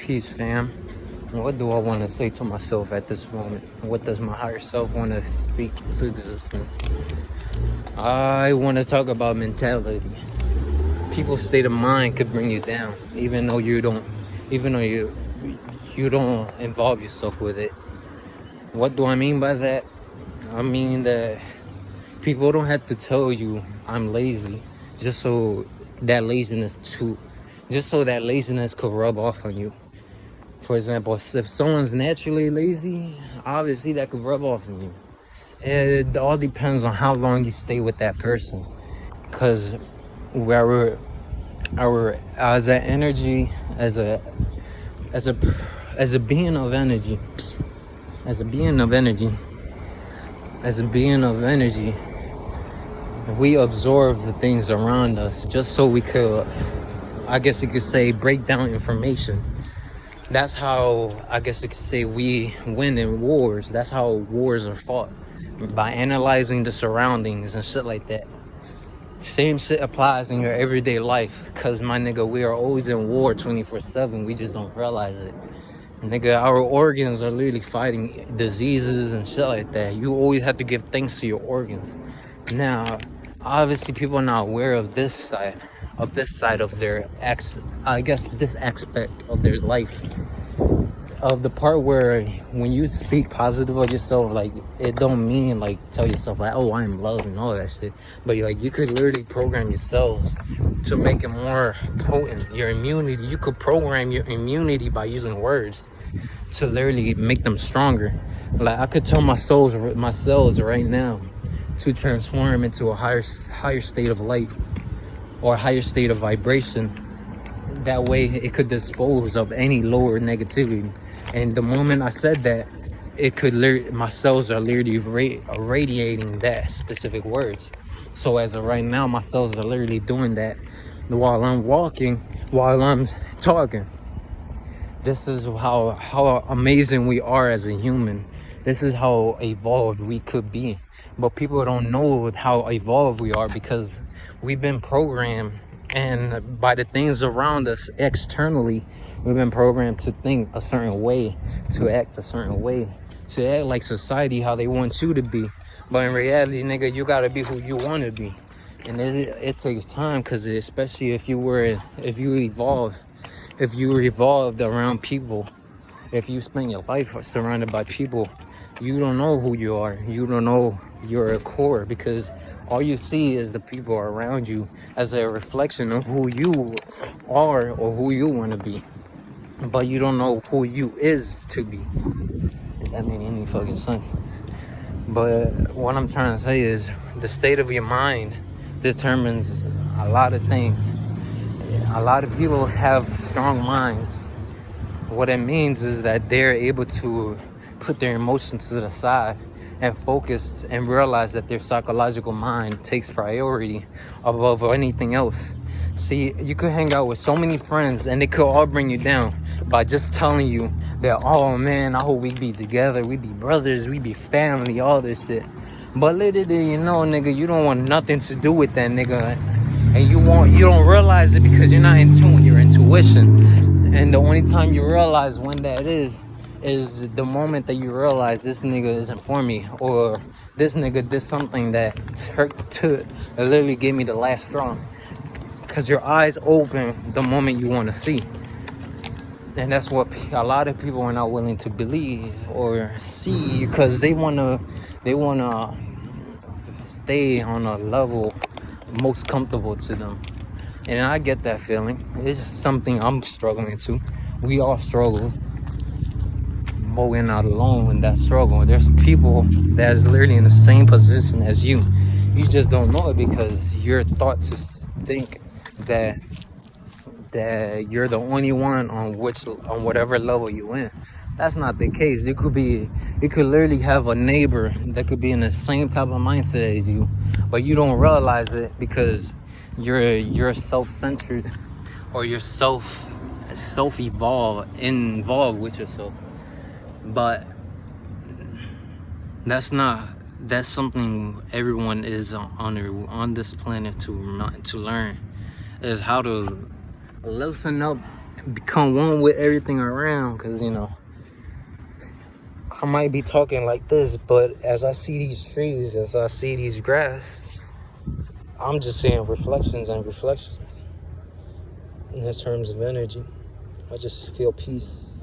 Peace, fam. What do I want to say to myself at this moment? What does my higher self want to speak into existence? I want to talk about mentality. People's state of mind could bring you down, even though you don't involve yourself with it. What do I mean by that? I mean that people don't have to tell you I'm lazy just so that laziness could rub off on you. For example, if someone's naturally lazy, obviously that could rub off on you. It all depends on how long you stay with that person. Cause as an energy, as a being of energy, we absorb the things around us just so we could, I guess you could say, break down information. That's how, I guess you could say, we win in wars. That's how wars are fought, by analyzing the surroundings and shit like that. Same shit applies in your everyday life, cause my nigga, we are always in war 24/7. We just don't realize it. Nigga, our organs are literally fighting diseases and shit like that. You always have to give thanks to your organs. Now, obviously, people are not aware of this side of their this aspect of their life, of the part where when you speak positive of yourself, like, it don't mean like tell yourself like, oh, I am loved and all that shit, but like you could literally program yourselves to make it more potent. Your immunity, you could program your immunity by using words to literally make them stronger. Like, I could tell my cells right now to transform into a higher state of light or a higher state of vibration. That way it could dispose of any lower negativity. And the moment I said that, my cells are literally radiating that specific words. So as of right now, my cells are literally doing that while I'm walking, while I'm talking. This is how amazing we are as a human. This is how evolved we could be. But people don't know how evolved we are because we've been programmed, and by the things around us externally, we've been programmed to think a certain way, to act a certain way, to act like society, how they want you to be. But in reality, nigga, you gotta be who you want to be. And it takes time, because especially if you evolved around people, if you spend your life surrounded by people, you don't know who you are. You don't know your core, because all you see is the people around you as a reflection of who you are or who you want to be. But you don't know who you is to be. If that made any fucking sense. But what I'm trying to say is the state of your mind determines a lot of things. A lot of people have strong minds. What it means is that they're able to put their emotions to the side and focus and realize that their psychological mind takes priority above anything else. See, you could hang out with so many friends and they could all bring you down by just telling you that, oh man, I hope we be together, we be brothers, we be family, all this shit. But little do you know, nigga, you don't want nothing to do with that nigga. And you don't realize it because you're not in tune with your intuition. And the only time you realize when that is the moment that you realize this nigga isn't for me, or this nigga did something that literally gave me the last straw. Because your eyes open the moment you want to see. And that's what a lot of people are not willing to believe or see, because they wanna stay on a level most comfortable to them. And I get that feeling. It's just something I'm struggling to. We all struggle, but we're not alone in that struggle. There's people that's literally in the same position as you. You just don't know it because you're taught to think that you're the only one on whatever level you in. That's not the case. You could literally have a neighbor that could be in the same type of mindset as you, but you don't realize it because you're self-centered, or you're involved with yourself. But that's something everyone is on this planet to learn, is how to loosen up become one with everything around. Because, you know, I might be talking like this, but as I see these trees, as I see these grass, I'm just seeing reflections and reflections in terms of energy. I just feel peace.